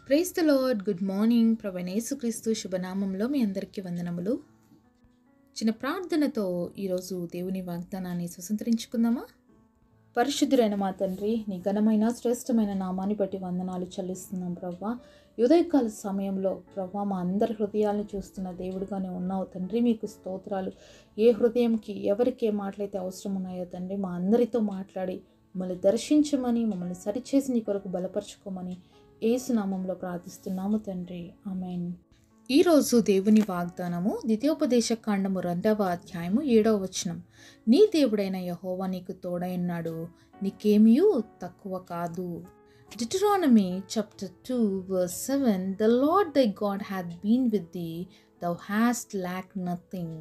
Praise the lord. Good morning. ప్రభువైన యేసుక్రీస్తు శుభనామంలో మీ అందరికీ వందనములు. చిన్న ప్రార్థనతో ఈరోజు దేవుని వాగ్దానాన్ని స్వతంత్రించుకుందామా? పరిశుద్ధుడైన మా తండ్రి, నీ ఘనమైన శ్రేష్టమైన నామాన్ని బట్టి వందనాలు చెల్లిస్తున్నాం ప్రవ్వా. ఉదయకాల సమయంలో ప్రవ్వా మా అందరి హృదయాలను చూస్తున్న దేవుడుగానే ఉన్నావు తండ్రి. మీకు స్తోత్రాలు. ఏ హృదయంకి ఎవరికి ఏ మాటలైతే అవసరం ఉన్నాయో తండ్రి, మా అందరితో మాట్లాడి మమ్మల్ని దర్శించమని, మమ్మల్ని సరిచేసి నీ కొరకు బలపరచుకోమని యేసు నామంలో ప్రార్థిస్తున్నాము తండ్రి. ఆమేన్. ఈరోజు దేవుని వాగ్దానము ద్వితీయోపదేశ కాండము 2వ అధ్యాయము 7వ వచనం. నీ దేవుడైన యెహోవా నీకు తోడై ఉన్నాడు, నీకేమీయూ తక్కువ కాదు. Deuteronomy chapter 2 verse 7. The Lord thy God hath been with thee, thou hast lacked nothing.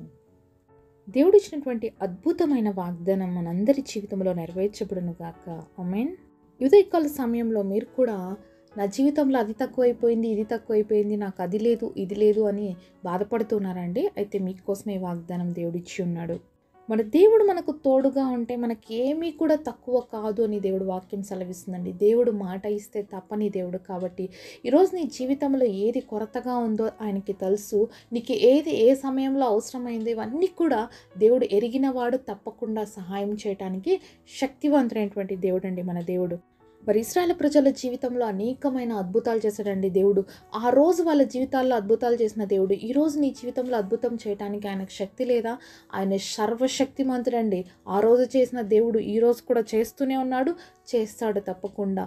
దేవుడు ఇచ్చినటువంటి అద్భుతమైన వాగ్దానం మనందరి జీవితంలో నెరవేర్చబడును గాక. ఆమేన్. ఉదయకాల సమయంలో మీరు కూడా నా జీవితంలో అది తక్కువైపోయింది, ఇది తక్కువైపోయింది, నాకు అది లేదు, ఇది లేదు అని బాధపడుతున్నారండి. అయితే మీకోసమే వాగ్దానం దేవుడిచ్చి ఉన్నాడు. మన దేవుడు మనకు తోడుగా ఉంటే మనకి ఏమీ కూడా తక్కువ కాదు అని దేవుడు వాక్యం సెలవిస్తుందండి. దేవుడు మాట ఇస్తే తప్పని దేవుడు. కాబట్టి ఈరోజు నీ జీవితంలో ఏది కొరతగా ఉందో ఆయనకి తెలుసు. నీకు ఏది ఏ సమయంలో అవసరమైంది ఇవన్నీ కూడా దేవుడు ఎరిగినవాడు. తప్పకుండా సహాయం చేయడానికి శక్తివంతుడైనటువంటి దేవుడు అండి మన దేవుడు. మరి ఇశ్రాయేలు ప్రజల జీవితంలో అనేకమైన అద్భుతాలు చేశాడండి దేవుడు. ఆ రోజు వాళ్ళ జీవితాల్లో అద్భుతాలు చేసిన దేవుడు ఈరోజు నీ జీవితంలో అద్భుతం చేయడానికి ఆయనకు శక్తి లేదా? ఆయన సర్వశక్తిమంతుడండి. ఆ రోజు చేసిన దేవుడు ఈరోజు కూడా చేస్తూనే ఉన్నాడు, చేస్తాడు తప్పకుండా.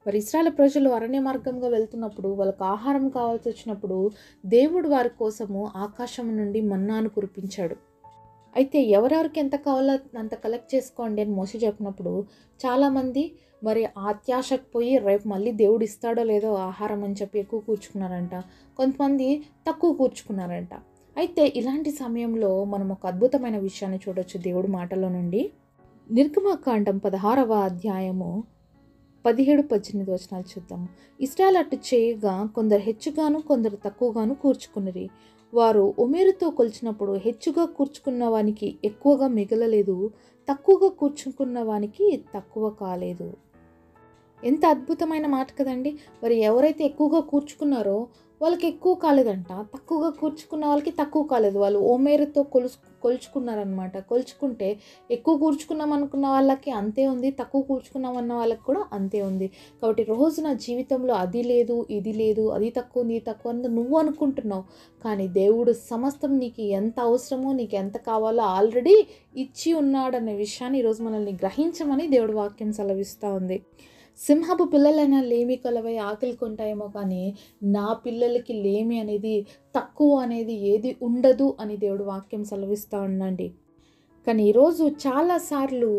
మరి ఇశ్రాయేలు ప్రజలు అరణ్య మార్గంగా వెళ్తున్నప్పుడు వాళ్ళకు ఆహారం కావాల్సి వచ్చినప్పుడు దేవుడు వారి కోసము ఆకాశం నుండి మన్నాను కురిపించాడు. అయితే ఎవరెవరికి ఎంత కావాలో అంత కలెక్ట్ చేసుకోండి అని మోసే చెప్పినప్పుడు చాలామంది మరి అత్యాశకు పోయి రేపు మళ్ళీ దేవుడు ఇస్తాడో లేదో ఆహారం అని చెప్పి ఎక్కువ కూర్చుకున్నారంట. కొంతమంది తక్కువ కూర్చుకున్నారంట. అయితే ఇలాంటి సమయంలో మనం ఒక అద్భుతమైన విషయాన్ని చూడొచ్చు దేవుడి మాటలో నుండి. నిర్గమకాండం 16వ అధ్యాయము 17-18 వచనాలు చూద్దాము. ఇశ్రాయేలు అట్టు చేయగా కొందరు హెచ్చుగాను కొందరు తక్కువగాను కూర్చుకునిరి. వారు ఒమేరుతో కొలిచినప్పుడు హెచ్చుగా కూర్చుకున్న వానికి ఎక్కువగా మిగలలేదు, తక్కువగా కూర్చుకున్న వానికి తక్కువ కాలేదు. ఎంత అద్భుతమైన మాట కదండి. మరి ఎవరైతే ఎక్కువగా కూర్చుకున్నారో వాళ్ళకి ఎక్కువ కాలేదంట, తక్కువగా కూర్చుకున్న వాళ్ళకి తక్కువ కాలేదు. వాళ్ళు ఓమేరుతో కొలుచుకున్నారనమాట. కొలుచుకుంటే ఎక్కువ కూర్చుకున్నాం అనుకున్న వాళ్ళకి అంతే ఉంది, తక్కువ కూర్చుకున్నాం అన్న వాళ్ళకి కూడా అంతే ఉంది. కాబట్టి రోజు నా జీవితంలో అది లేదు, ఇది లేదు, అది తక్కువ ఉంది, ఇది తక్కువ ఉంది నువ్వు అనుకుంటున్నావు. కానీ దేవుడు సమస్తం నీకు ఎంత అవసరమో, నీకు ఎంత కావాలో ఆల్రెడీ ఇచ్చి ఉన్నాడనే విషయాన్ని ఈరోజు మనల్ని గ్రహించమని దేవుడు వాక్యం సెలవిస్తూ ఉంది. సింహపు పిల్లలైనా లేమి కలవై ఆకలి కొంటాయేమో, కానీ నా పిల్లలకి లేమి అనేది తక్కువ అనేది ఏది ఉండదు అని దేవుడు వాక్యం సెలవిస్తూ ఉండండి. కానీ ఈరోజు చాలాసార్లు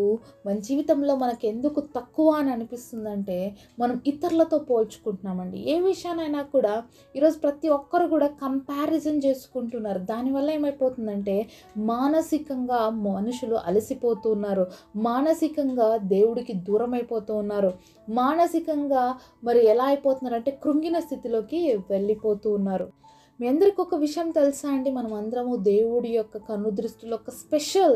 మన జీవితంలో మనకు ఎందుకు తక్కువ అని అనిపిస్తుందంటే మనం ఇతరులతో పోల్చుకుంటున్నామండి. ఏ విషయానైనా కూడా ఈరోజు ప్రతి ఒక్కరు కూడా కంపారిజన్ చేసుకుంటున్నారు. దానివల్ల ఏమైపోతుందంటే మానసికంగా మనుషులు అలసిపోతున్నారు, మానసికంగా దేవుడికి దూరం అయిపోతూ ఉన్నారు, మానసికంగా మరి ఎలా అయిపోతున్నారంటే కృంగిన స్థితిలోకి వెళ్ళిపోతూ ఉన్నారు. మీ అందరికీ ఒక విషయం తెలుసా అండి? మనం అందరము దేవుడి యొక్క కన్ను దృష్టిలో ఒక స్పెషల్.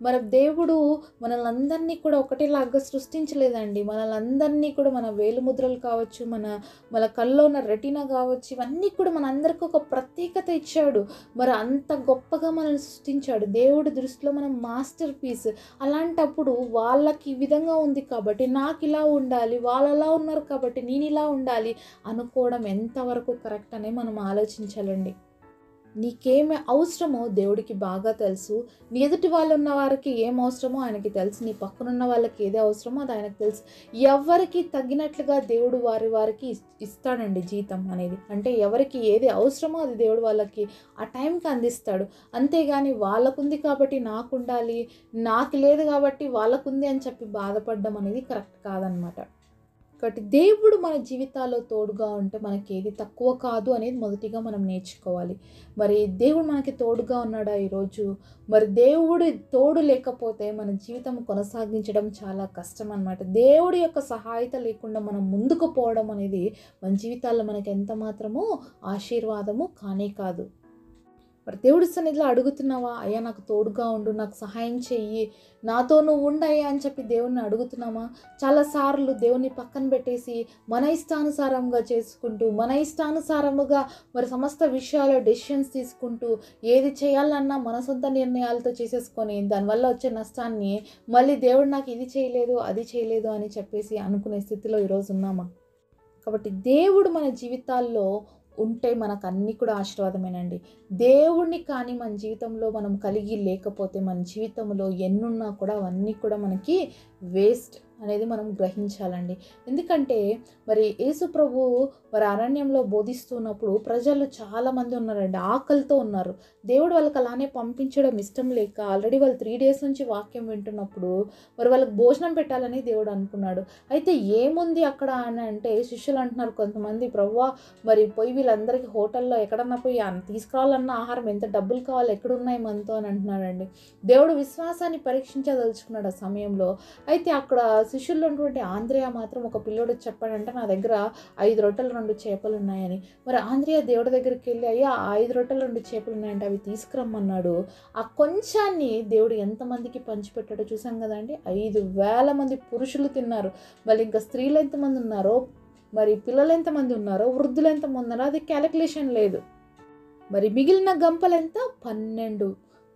మన దేవుడు మనల్ని అందరినీ కూడా ఒకటేలాగా సృష్టించలేదండి. మనల్ని అందరినీ కూడా మన వేలుముద్రలు కావచ్చు, మన కళ్ళలో ఉన్న రెటీనా కావచ్చు, ఇవన్నీ కూడా మనందరికీ ఒక ప్రత్యేకత ఇచ్చాడు. మరి అంత గొప్పగా మనల్ని సృష్టించాడు. దేవుడి దృష్టిలో మనం మాస్టర్ పీస్. అలాంటప్పుడు వాళ్ళకి ఈ విధంగా ఉంది కాబట్టి నాకు ఇలా ఉండాలి, వాళ్ళు అలా ఉన్నారు కాబట్టి నేను ఇలా ఉండాలి అనుకోవడం ఎంతవరకు కరెక్ట్ అని మనం ఆలోచించాలి. నీకేమి అవసరమో దేవుడికి బాగా తెలుసు. నీ ఎదుటి వాళ్ళు ఉన్న వారికి ఏం అవసరమో ఆయనకి తెలుసు. నీ పక్కనున్న వాళ్ళకి ఏది అవసరమో అది ఆయనకు తెలుసు. ఎవరికి తగినట్లుగా దేవుడు వారికి ఇస్తాడండి జీతం అనేది. అంటే ఎవరికి ఏది అవసరమో అది దేవుడు వాళ్ళకి ఆ టైంకి అందిస్తాడు. అంతేగాని వాళ్ళకుంది కాబట్టి నాకు ఉండాలి, నాకు లేదు కాబట్టి వాళ్ళకుంది అని చెప్పి బాధపడడం అనేది కరెక్ట్ కాదనమాట. కాబట్టి దేవుడు మన జీవితాల్లో తోడుగా ఉంటే మనకి ఏది తక్కువ కాదు అనేది మొదటిగా మనం నేర్చుకోవాలి. మరి దేవుడు మనకి తోడుగా ఉన్నాడా ఈరోజు? మరి దేవుడు తోడు లేకపోతే మన జీవితం కొనసాగించడం చాలా కష్టం అన్నమాట. దేవుడి యొక్క సహాయత లేకుండా మనం ముందుకు పోవడం అనేది మన జీవితాల్లో మనకి ఎంత మాత్రమో ఆశీర్వాదము కానే కాదు. మరి దేవుడి సన్నిధిలో అడుగుతున్నావా? అయ్యా నాకు తోడుగా ఉండు, నాకు సహాయం చెయ్యి, నాతో నువ్వు ఉండయ్యా అని చెప్పి దేవుణ్ణి అడుగుతున్నామా? చాలాసార్లు దేవుణ్ణి పక్కన పెట్టేసి మన ఇష్టానుసారంగా చేసుకుంటూ, మన ఇష్టానుసారముగా మరి సమస్త విషయాల్లో డెసిషన్స్ తీసుకుంటూ, ఏది చేయాలన్నా మన సొంత నిర్ణయాలతో చేసేసుకొని దానివల్ల వచ్చే నష్టాన్ని మళ్ళీ దేవుడు నాకు ఇది చేయలేదు, అది చేయలేదు అని చెప్పేసి అనుకునే స్థితిలో ఈరోజు ఉన్నామా? కాబట్టి దేవుడు మన జీవితాల్లో ఉంటే మనకు అన్నీ కూడా ఆశీర్వాదమేనండి. దేవుడిని కానీ మన జీవితంలో మనం కలిగి లేకపోతే మన జీవితంలో ఎన్నున్నా కూడా అవన్నీ కూడా మనకి వేస్ట్ అనేది మనం గ్రహించాలండి. ఎందుకంటే మరి యేసు ప్రభువు మరి అరణ్యంలో బోధిస్తున్నప్పుడు ప్రజలు చాలామంది ఉన్నారండి, ఆకలితో ఉన్నారు. దేవుడు వాళ్ళకి అలానే పంపించడం ఇష్టం లేక ఆల్రెడీ వాళ్ళు 3 days నుంచి వాక్యం వింటున్నప్పుడు మరి వాళ్ళకి భోజనం పెట్టాలని దేవుడు అనుకున్నాడు. అయితే ఏముంది అక్కడ అని అంటే శిష్యులు అంటున్నారు కొంతమంది, ప్రభువా మరి పోయి వీళ్ళందరికీ హోటల్లో ఎక్కడన్నా పోయి తీసుకురావాలన్న ఆహారం ఎంత డబ్బులు కావాలి, ఎక్కడున్నాయి మనతో అని అంటున్నాడండి. దేవుడు విశ్వాసాన్ని పరీక్షించదలుచుకున్నాడు ఆ సమయంలో. అయితే అక్కడ శిష్యుల్లో ఉన్నటువంటి ఆంద్రేయ మాత్రం ఒక పిల్లోడు చెప్పాడంటే నా దగ్గర 5 రొట్టెలు 2 చేపలు ఉన్నాయని. మరి ఆంద్రేయ దేవుడి దగ్గరికి వెళ్ళి అయ్యా 5 రొట్టెలు 2 చేపలు ఉన్నాయంటే అవి తీసుకురమ్మన్నాడు. ఆ కొంచాన్ని దేవుడు ఎంతమందికి పంచిపెట్టాడో చూసాం కదండి. 5,000 మంది పురుషులు తిన్నారు. మళ్ళీ ఇంకా స్త్రీలు ఎంతమంది ఉన్నారో, మరి పిల్లలు ఎంతమంది ఉన్నారో, వృద్ధులు ఎంతమంది ఉన్నారో అది క్యాలిక్యులేషన్ లేదు. మరి మిగిలిన గంపలు ఎంత? 12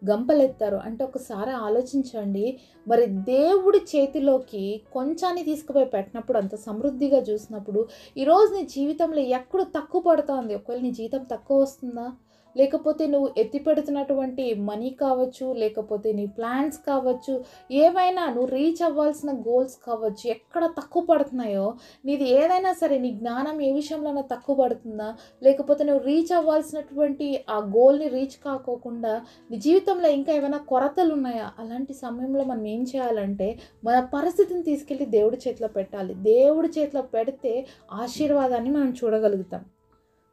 గంపలెత్తారు. అంటే ఒకసారి ఆలోచించండి, మరి దేవుడి చేతిలోకి కొంచాన్ని తీసుకుపోయి పెట్టినప్పుడు అంత సమృద్ధిగా చూసినప్పుడు ఈరోజు నీ జీవితంలో ఎక్కడ తక్కువ పడుతుంది? ఒకవేళ నీ జీవితం తక్కువ వస్తుందా? లేకపోతే నువ్వు ఎత్తి పెడుతున్నటువంటి మనీ కావచ్చు, లేకపోతే నీ ప్లాన్స్ కావచ్చు, ఏవైనా నువ్వు రీచ్ అవ్వాల్సిన గోల్స్ కావచ్చు, ఎక్కడ తక్కువ పడుతున్నాయో, నీది ఏదైనా సరే, నీ జ్ఞానం ఏ విషయంలోనైనా తక్కువ పడుతుందా? లేకపోతే నువ్వు రీచ్ అవ్వాల్సినటువంటి ఆ గోల్ని రీచ్ కాకోకుండా నీ జీవితంలో ఇంకా ఏమైనా కొరతలు ఉన్నాయా? అలాంటి సమయంలో మనం ఏం చేయాలంటే మన పరిస్థితిని తీసుకెళ్ళి దేవుడి చేతిలో పెట్టాలి. దేవుడి చేతిలో పెడితే ఆశీర్వాదాన్ని మనం చూడగలుగుతాం.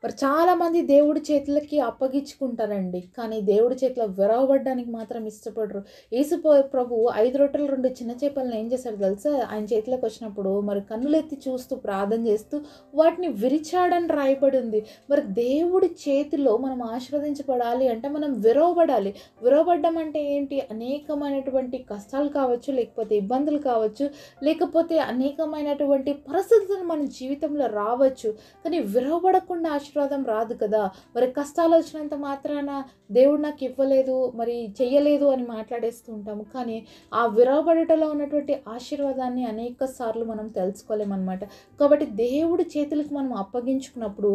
మరి చాలామంది దేవుడి చేతులకి అప్పగించుకుంటారండి, కానీ దేవుడి చేతిలో విరవబడ్డానికి మాత్రం ఇష్టపడరు. యేసు ప్రభు 5 రొట్టెలు 2 చిన్న చేపలను ఏం చేశాడు తెలుసా? ఆయన చేతిలోకి వచ్చినప్పుడు మరి కన్నులెత్తి చూస్తూ ప్రార్థన చేస్తూ వాటిని విరిచాడని రాయబడి ఉంది. మరి దేవుడి చేతిలో మనం ఆశీర్వదించబడాలి అంటే మనం విరవబడాలి. విరవబడ్డం అంటే ఏంటి? అనేకమైనటువంటి కష్టాలు కావచ్చు, లేకపోతే ఇబ్బందులు కావచ్చు, లేకపోతే అనేకమైనటువంటి పరిస్థితులు మన జీవితంలో రావచ్చు, కానీ విరవబడకుండా ఆశీర్వాదం రాదు కదా. మరి కష్టాలు వచ్చినంత మాత్రాన దేవుడు నాకు ఇవ్వలేదు, మరి చెయ్యలేదు అని మాట్లాడేస్తూ ఉంటాము. కానీ ఆ విరవబడటలో ఉన్నటువంటి ఆశీర్వాదాన్ని అనేక సార్లు మనం తెలుసుకోలేమన్నమాట. కాబట్టి దేవుడి చేతులకు మనం అప్పగించుకున్నప్పుడు,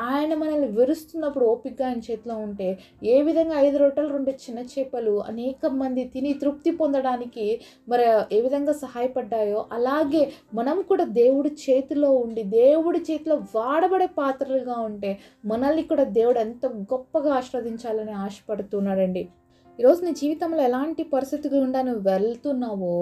ఆయన మనల్ని విరుస్తున్నప్పుడు ఓపికగా ఆయన చేతిలో ఉంటే, ఏ విధంగా 5 రొట్టెలు 2 చిన్న చేపలు అనేక మంది తిని తృప్తి పొందడానికి మరి ఏ విధంగా సహాయపడ్డాయో, అలాగే మనం కూడా దేవుడి చేతిలో ఉండి దేవుడి చేతిలో వాడబడే పాత్రలుగా ఉంటే మనల్ని కూడా దేవుడు ఎంత గొప్పగా ఆశీర్వదించాలని ఆశపడుతున్నాడండి. ఈరోజు నీ జీవితంలో ఎలాంటి పరిస్థితి గుండా నువ్వు వెళ్తున్నావో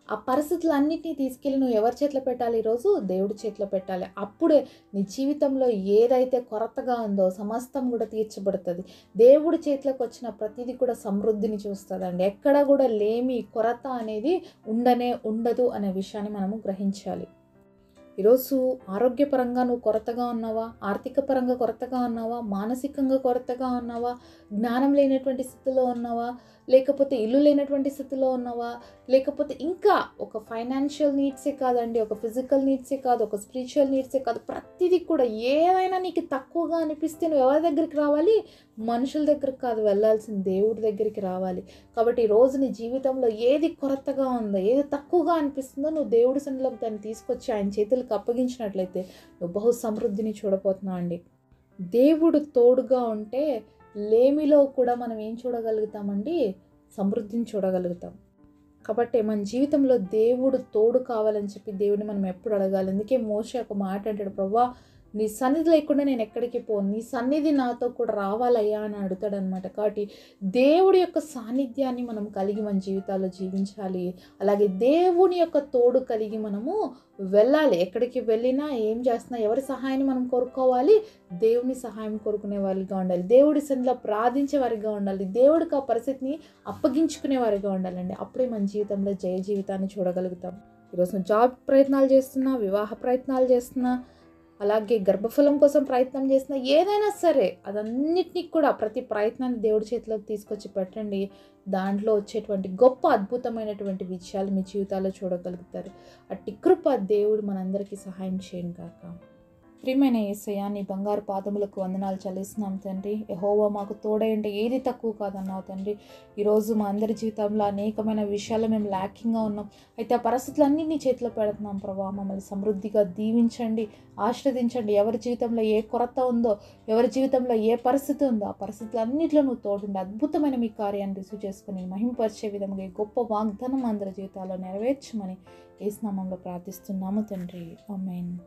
ఆ పరిస్థితులన్నిటినీ తీసుకెళ్ళి నువ్వు ఎవరి చేతిలో పెట్టాలి? ఈరోజు దేవుడి చేతిలో పెట్టాలి. అప్పుడే నీ జీవితంలో ఏదైతే కొరతగా ఉందో సమస్తం కూడా తీర్చబడుతుంది. దేవుడి చేతిలోకి వచ్చిన ప్రతిదీ కూడా సమృద్ధిని చూస్తుందండి. ఎక్కడ కూడా లేమి, కొరత అనేది ఉండదు అనే విషయాన్ని మనము గ్రహించాలి. ఈరోజు ఆరోగ్యపరంగా నువ్వు కొరతగా ఉన్నావా? ఆర్థిక పరంగా కొరతగా ఉన్నావా? మానసికంగా కొరతగా ఉన్నావా? జ్ఞానం లేనటువంటి స్థితిలో ఉన్నావా? లేకపోతే ఇల్లు లేనటువంటి స్థితిలో ఉన్నావా? లేకపోతే ఇంకా ఒక ఫైనాన్షియల్ నీడ్సే కాదండి, ఒక ఫిజికల్ నీడ్సే కాదు, ఒక స్పిరిచువల్ నీడ్సే కాదు, ప్రతిదీ కూడా ఏదైనా నీకు తక్కువగా అనిపిస్తే నువ్వు ఎవరి దగ్గరికి రావాలి? మనుషుల దగ్గరికి కాదు, వెళ్ళాల్సిన దేవుడి దగ్గరికి రావాలి. కాబట్టి ఈరోజు నీ జీవితంలో ఏది కొరతగా ఉందో, ఏది తక్కువగా అనిపిస్తుందో నువ్వు దేవుడి సన్నిధిలోకి దాన్ని తీసుకొచ్చి ఆయన చేతులకు అప్పగించినట్లయితే నువ్వు బహు సమృద్ధిని చూడబోతున్నావు అండి. దేవుడు తోడుగా ఉంటే లేమిలో కూడా మనం ఏం చూడగలుగుతామండి? సమృద్ధిని చూడగలుగుతాం. కాబట్టి మన జీవితంలో దేవుడు తోడు కావాలని చెప్పి దేవుడిని మనం ఎప్పుడు అడగాలి. అందుకే మోషే ఒక మాట అంటాడు, ప్రభువా నీ సన్నిధి లేకుండా నేను ఎక్కడికి పోను, నీ సన్నిధి నాతో కూడా రావాలయ్యా అని అడుగుతాడనమాట. కాబట్టి దేవుడి యొక్క సాన్నిధ్యాన్ని మనం కలిగి మన జీవితాల్లో జీవించాలి. అలాగే దేవుని యొక్క తోడు కలిగి మనము వెళ్ళాలి. ఎక్కడికి వెళ్ళినా ఏం చేస్తున్నా ఎవరి సహాయాన్ని మనం కోరుకోవాలి? దేవుని సహాయం కోరుకునే వారిగా ఉండాలి. దేవుడి సన్నిధిలో ప్రార్థించే వారిగా ఉండాలి. దేవుడికి ఆ పరిస్థితిని అప్పగించుకునే వారిగా ఉండాలండి. అప్పుడే మన జీవితంలో జయ జీవితాన్ని చూడగలుగుతాం. ఈరోజు జాబ్ ప్రయత్నాలు చేస్తున్నా, వివాహ ప్రయత్నాలు చేస్తున్నా, అలాగే గర్భఫలం కోసం ప్రయత్నం చేసిన ఏదైనా సరే అదన్నిటినీ కూడా ప్రతి ప్రయత్నాన్ని దేవుడి చేతిలోకి తీసుకొచ్చి పెట్టండి. దాంట్లో వచ్చేటువంటి గొప్ప అద్భుతమైనటువంటి విషయాలు మీ జీవితాల్లో చూడగలుగుతారు. అట్టి కృప దేవుడు మనందరికీ సహాయం చేయను గాక. ప్రియమైన యేసయ్య, నీ బంగారు పాదములకు వందనాలు చెల్లిస్తున్నాం తండ్రి. యెహోవా మాకు తోడయంటే ఏది తక్కువ కాదన్నావు తండ్రి. ఈరోజు మా అందరి జీవితంలో అనేకమైన విషయాలు మేము ల్యాకింగ్గా ఉన్నాం. అయితే ఆ పరిస్థితులన్నీ నీ చేతిలో పెడుతున్నాం ప్రభా. మమ్మల్ని సమృద్ధిగా దీవించండి, ఆశీర్వదించండి. ఎవరి జీవితంలో ఏ కొరత ఉందో, ఎవరి జీవితంలో ఏ పరిస్థితి ఉందో ఆ పరిస్థితులన్నింటిలో నువ్వు తోడుండి అద్భుతమైన మీ కార్యాన్ని రిసీవ్ చేసుకుని మహింపరిచే విధంగా ఈ గొప్ప వాగ్దానం అందరి జీవితాల్లో నెరవేర్చమని యేసు నామములో ప్రార్థిస్తున్నాము తండ్రి. ఆమేన్.